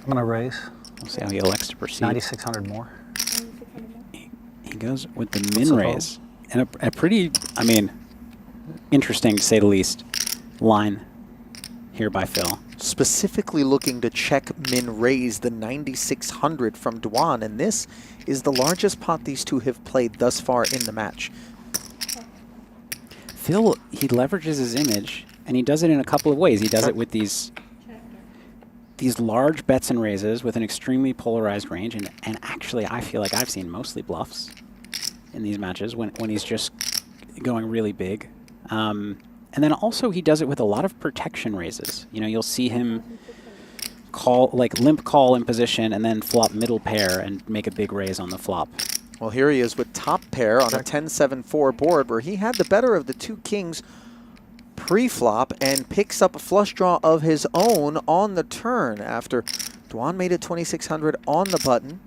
I'm going to raise. We'll see how he elects to proceed. 9,600 more. He goes with the min raise. And a pretty, I mean, interesting to say the least, line here by Phil. Specifically looking to check min raise the 9,600 from Dwan, and this is the largest pot these two have played thus far in the match. Phil, he leverages his image, and he does it in a couple of ways. He does it with these large bets and raises with an extremely polarized range, and actually I feel like I've seen mostly bluffs in these matches when he's just going really big. And then also he does it with a lot of protection raises. You know, you'll see him call, like limp call in position and then flop middle pair and make a big raise on the flop. Well, here he is with top pair on a 10-7-4 board where he had the better of the two kings pre-flop and picks up a flush draw of his own on the turn after Dwan made it 2,600 on the button.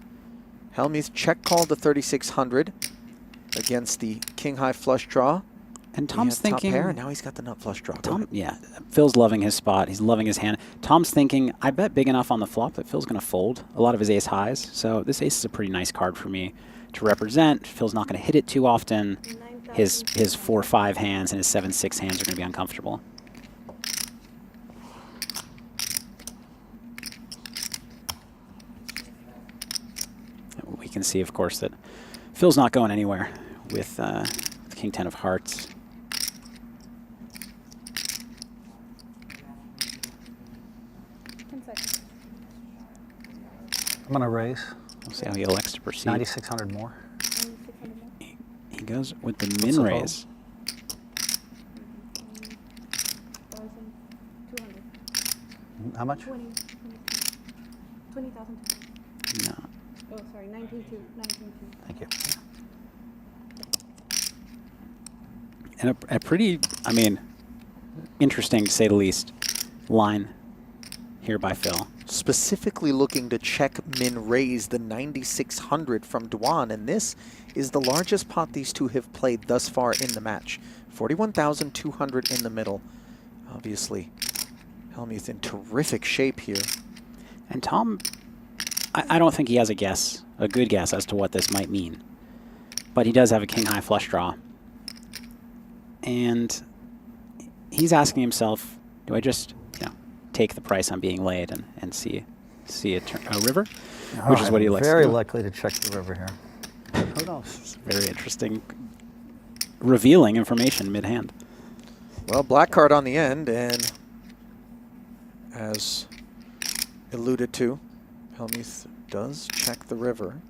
Hellmuth check called the 3,600 against the king-high flush draw. And Tom's thinking, top pair, and now he's got the nut flush draw. Yeah, Phil's loving his spot. He's loving his hand. Tom's thinking, I bet big enough on the flop that Phil's going to fold a lot of his ace highs. So this ace is a pretty nice card for me to represent. Phil's not going to hit it too often. His 4-5 hands and his 7-6 hands are going to be uncomfortable. We can see, of course, that Phil's not going anywhere with King 10 of Hearts. I'm going to raise. We'll see how he elects to proceed. 9,600 more. He goes with the min raise. How much? 20,000. No. Oh, sorry, 19,200. 19,200. Thank you. And a pretty, I mean, interesting to say the least, line here by Phil. Specifically looking to check min raise the 9,600 from Dwan, and this is the largest pot these two have played thus far in the match. 41,200 in the middle. Obviously, Hellmuth in terrific shape here. And Tom, I don't think he has a good guess as to what this might mean. But he does have a king-high flush draw. And he's asking himself, do I just, you know, take the price I'm being laid and see a river? Which is what he likes to do. Very likely to check the river here. Who knows? It's very interesting, revealing information mid-hand. Well, black card on the end, and as alluded to, Hellmuth does check the river.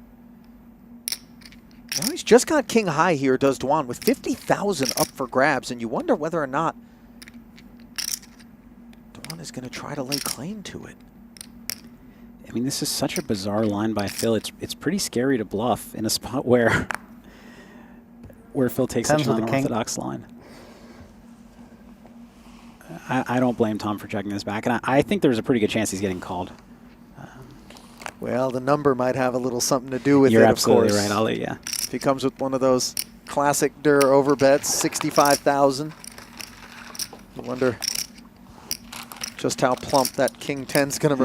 Now he's just got king high here, does Dwan, with 50,000 up for grabs, and you wonder whether or not Dwan is going to try to lay claim to it. I mean, this is such a bizarre line by Phil. It's pretty scary to bluff in a spot where Phil takes such an unorthodox line. I don't blame Tom for checking this back, and I think there's a pretty good chance he's getting called. Well, the number might have a little something to do with You're it, of absolutely course. right, Ollie, yeah. If he comes with one of those classic Durr overbets, 65,000, you wonder just how plump that king 10's going to